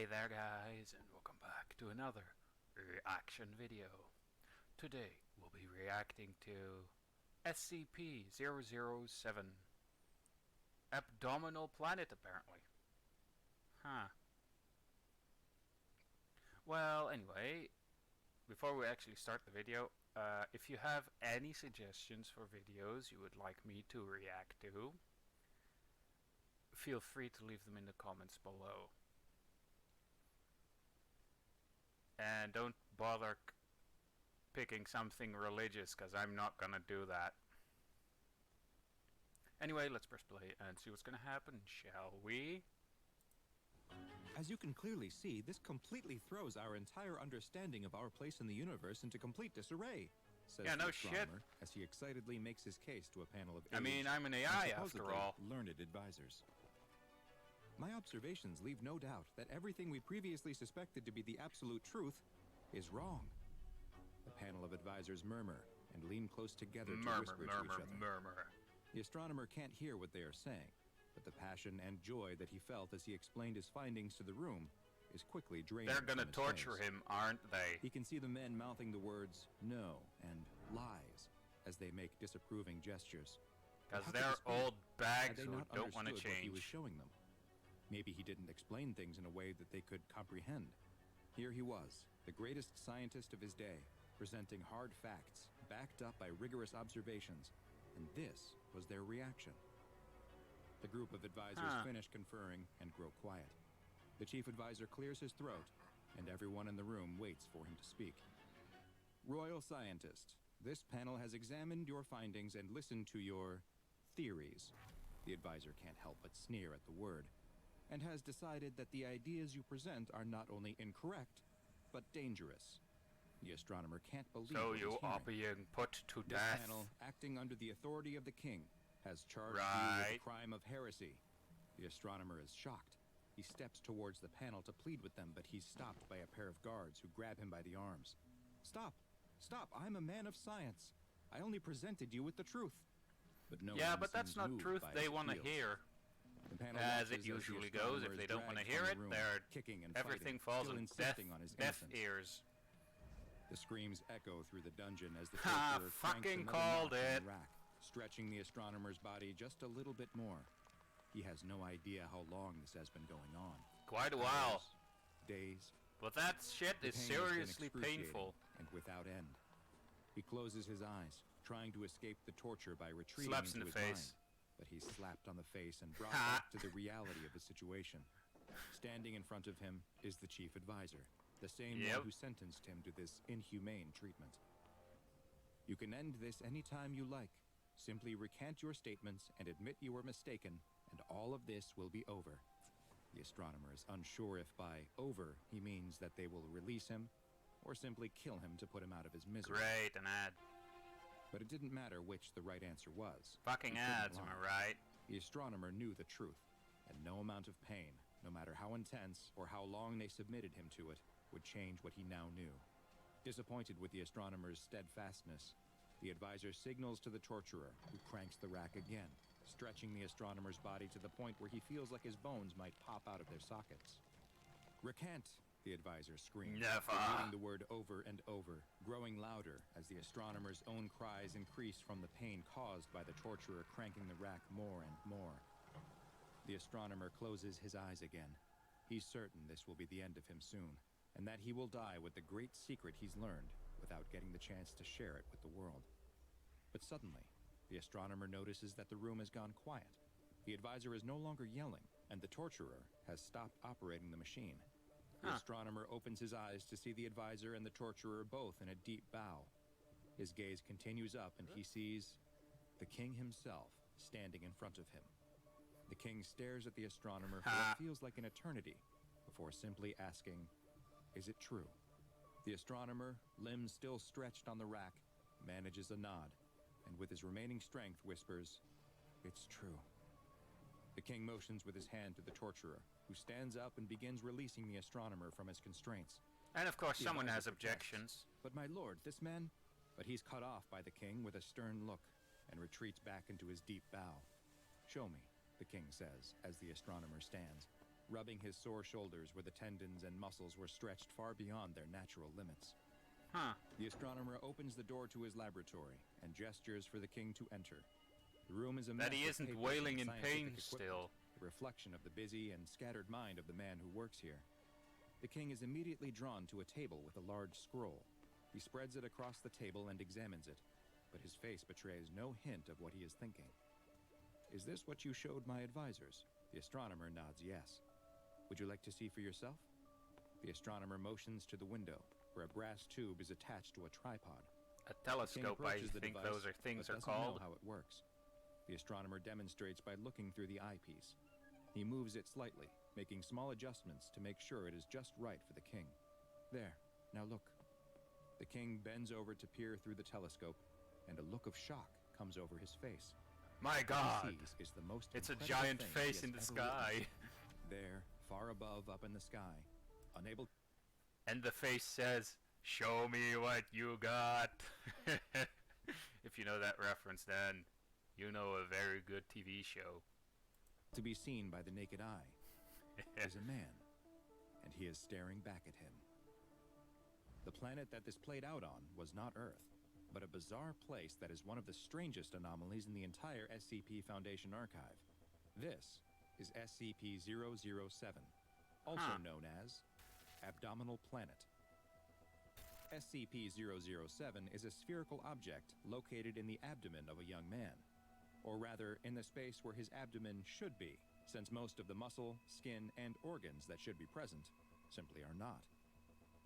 Hey there guys, and welcome back to another reaction video. Today we'll be reacting to SCP-007. Abdominal planet apparently. Huh. Well, anyway, before we actually start the video, if you have any suggestions for videos you would like me to react to, feel free to leave them in the comments below. And don't bother picking something religious, because I'm not gonna do that. Anyway, let's press play and see what's gonna happen, shall we? As you can clearly see, this completely throws our entire understanding of our place in the universe into complete disarray, says Yeah, no the shit. astronomer as he excitedly makes his case to a panel of I mean, I'm an AI after all. learned advisors. My observations leave no doubt that everything we previously suspected to be the absolute truth is wrong. The panel of advisors murmur and lean close together to whisper to each other. The astronomer can't hear what they are saying, but the passion and joy that he felt as he explained his findings to the room is quickly draining. They're gonna torture him, aren't they? He can see the men mouthing the words "no" and "lies" as they make disapproving gestures. Because they're old bags who don't want to What he was change. showing them. Maybe he didn't explain things in a way that they could comprehend. Here he was, the greatest scientist of his day, presenting hard facts, backed up by rigorous observations, and this was their reaction. The group of advisors finish conferring and grow quiet. The chief advisor clears his throat, and everyone in the room waits for him to speak. Royal Scientist, this panel has examined your findings and listened to your theories. The advisor can't help but sneer at the word, and has decided that the ideas you present are not only incorrect, but dangerous. The astronomer can't believe So what you he's are hearing. being put to This death. panel, acting under the authority of the king, has charged you Right. with the crime of heresy. The astronomer is shocked. He steps towards the panel to plead with them, but he's stopped by a pair of guards who grab him by the arms. Stop! Stop! I'm a man of science. I only presented you with the truth. But no Yeah, one but that's seems not moved truth by they his want to appeals. hear. The panel As it watches the usually goes, if astronomer they is don't want to dragged hear from it, the room, they're kicking and everything fighting, falls still on insisting on his deaf innocence. ears. The screams echo through the dungeon as the Ha! torturer cranks Fucking another called notch on it. the rack, stretching the astronomer's body just a little bit more. He has no idea how long this has been going on. Quite a while. Hours, days. But that shit The is pain has been seriously excruciating painful. and without end. He closes his eyes, trying to escape the torture by retreating Slaps into in the his face. mind. But he's slapped on the face and brought Ha! back to the reality of his situation. Standing in front of him is the chief advisor, the same Yep. one who sentenced him to this inhumane treatment. You can end this any time you like. Simply recant your statements and admit you were mistaken, and all of this will be over. The astronomer is unsure if by over he means that they will release him, or simply kill him to put him out of his misery. Great, an ad. But it didn't matter which the right answer was. Fucking He couldn't ads, am lie. I right? The astronomer knew the truth, and no amount of pain, no matter how intense or how long they submitted him to it, would change what he now knew. Disappointed with the astronomer's steadfastness, the advisor signals to the torturer, who cranks the rack again, stretching the astronomer's body to the point where he feels like his bones might pop out of their sockets. "Recant!" the advisor screamed, Never. repeating the word over and over, growing louder as the astronomer's own cries increased from the pain caused by the torturer cranking the rack more and more. The astronomer closes his eyes again. He's certain this will be the end of him soon, and that he will die with the great secret he's learned without getting the chance to share it with the world. But suddenly, the astronomer notices that the room has gone quiet. The advisor is no longer yelling, and the torturer has stopped operating the machine. The astronomer opens his eyes to see the advisor and the torturer both in a deep bow. His gaze continues up, and he sees the king himself standing in front of him. The king stares at the astronomer for what feels like an eternity, before simply asking, "Is it true?" The astronomer, limbs still stretched on the rack, manages a nod, and with his remaining strength whispers, "It's true." The king motions with his hand to the torturer, who stands up and begins releasing the astronomer from his constraints. And of course The someone has advisor protests. objections. "But my lord, this man..." But he's cut off by the king with a stern look, and retreats back into his deep bow. "Show me," the king says, as the astronomer stands. rubbing his sore shoulders where the tendons and muscles were stretched far beyond their natural limits. Huh. The astronomer opens the door to his laboratory and gestures for the king to enter. The room is a mess That he of isn't papers wailing and in pain scientific still. equipment, a reflection of the busy and scattered mind of the man who works here. The king is immediately drawn to a table with a large scroll. He spreads it across the table and examines it, but his face betrays no hint of what he is thinking. Is this what you showed my advisors? The astronomer nods yes. Would you like to see for yourself? The astronomer motions to the window, where a brass tube is attached to a tripod. A telescope, I approaches the think device, those are things but are doesn't know called. how it works. The astronomer demonstrates by looking through the eyepiece. He moves it slightly, making small adjustments to make sure it is just right for the king. There, now look. The king bends over to peer through the telescope, and a look of shock comes over his face. My God! What he sees is the most It's a incredible giant thing face he in the has ever sky. witnessed. There, far above up in the sky, unable. And the face says, "Show me what you got." If you know that reference, then you know a very good TV show. To be seen by the naked eye is a man, and he is staring back at him. The planet that this played out on was not Earth, but a bizarre place that is one of the strangest anomalies in the entire SCP Foundation archive. This is SCP-007, also known as Abdominal Planet. SCP-007 is a spherical object located in the abdomen of a young man, or rather in the space where his abdomen should be, since most of the muscle, skin, and organs that should be present simply are not.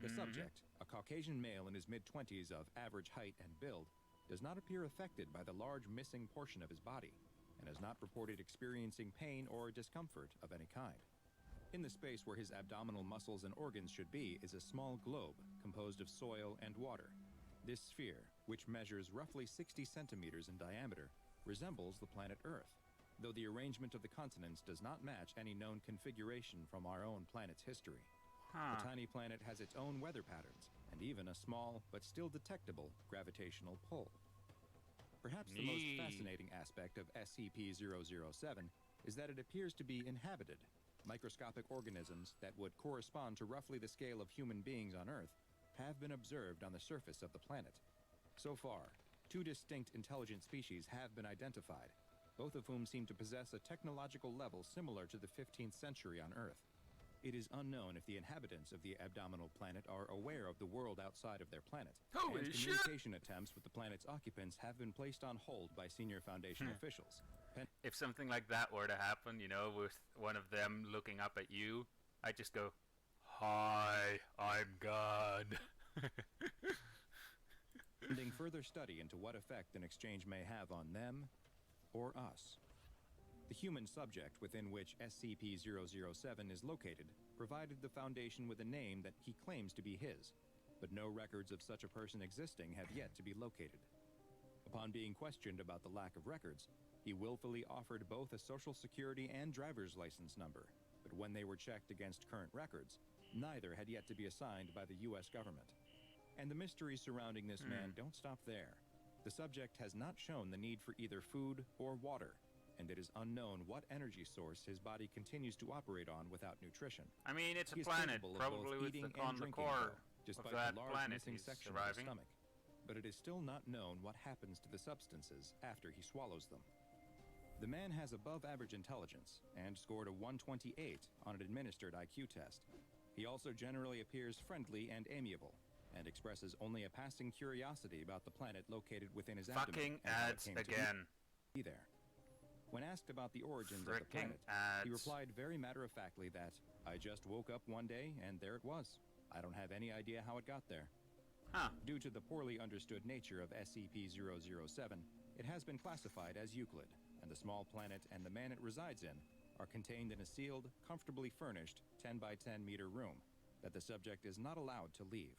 The subject, a Caucasian male in his mid-20s of average height and build, does not appear affected by the large missing portion of his body, and has not reported experiencing pain or discomfort of any kind. In the space where his abdominal muscles and organs should be is a small globe composed of soil and water. This sphere, which measures roughly 60 centimeters in diameter, resembles the planet Earth, though the arrangement of the continents does not match any known configuration from our own planet's history. The tiny planet has its own weather patterns, and even a small, but still detectable, gravitational pull. Perhaps the most fascinating aspect of SCP-007 is that it appears to be inhabited. Microscopic organisms that would correspond to roughly the scale of human beings on Earth have been observed on the surface of the planet. So far, 2 distinct intelligent species have been identified, both of whom seem to possess a technological level similar to the 15th century on Earth. It is unknown if the inhabitants of the Abdominal Planet are aware of the world outside of their planet. Holy and shit! communication attempts with the planet's occupants have been placed on hold by senior Foundation officials. If something like that were to happen, you know, with one of them looking up at you, I'd just go, "Hi, I'm God." Pending further study into what effect an exchange may have on them or us. The human subject within which SCP-007 is located provided the Foundation with a name that he claims to be his, but no records of such a person existing have yet to be located. Upon being questioned about the lack of records, he willfully offered both a social security and driver's license number, but when they were checked against current records, neither had yet to be assigned by the US government. And the mysteries surrounding this man don't stop there. The subject has not shown the need for either food or water, and it is unknown what energy source his body continues to operate on without nutrition. I mean, it's a He is planet, capable of probably both with eating on and the drinking, core though, despite of that the large planet missing he's section of his surviving. stomach. But it is still not known what happens to the substances after he swallows them. The man has above-average intelligence and scored a 128 on an administered IQ test. He also generally appears friendly and amiable, and expresses only a passing curiosity about the planet located within his Fucking abdomen and how it ads came to again. be there. When asked about the origins of the Fricking planet, ads. he replied very matter-of-factly that, "I just woke up one day and there it was. I don't have any idea how it got there." Due to the poorly understood nature of SCP-007, it has been classified as Euclid, and the small planet and the man it resides in are contained in a sealed, comfortably furnished 10 by 10 meter room that the subject is not allowed to leave.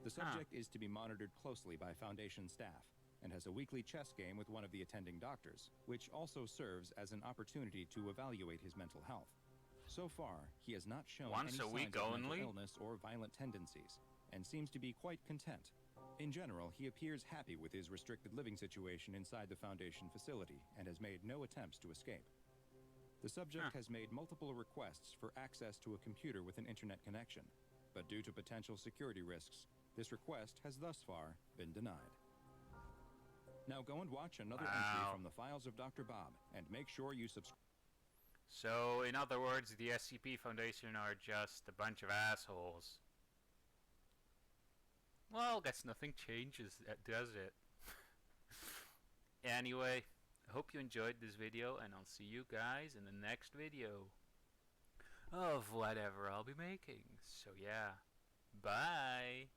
The subject is to be monitored closely by Foundation staff and has a weekly chess game with one of the attending doctors, which also serves as an opportunity to evaluate his mental health. So far, he has not shown Once any a signs week of only? mental illness or violent tendencies, and seems to be quite content. In general, he appears happy with his restricted living situation inside the Foundation facility and has made no attempts to escape. The subject Huh. has made multiple requests for access to a computer with an internet connection, but due to potential security risks, this request has thus far been denied. Now go and watch another entry Wow. from the files of Dr. Bob, and make sure you subscribe. So, in other words, the SCP Foundation are just a bunch of assholes. Well, guess nothing changes, does it? Anyway, I hope you enjoyed this video, and I'll see you guys in the next video of whatever I'll be making. So yeah, bye!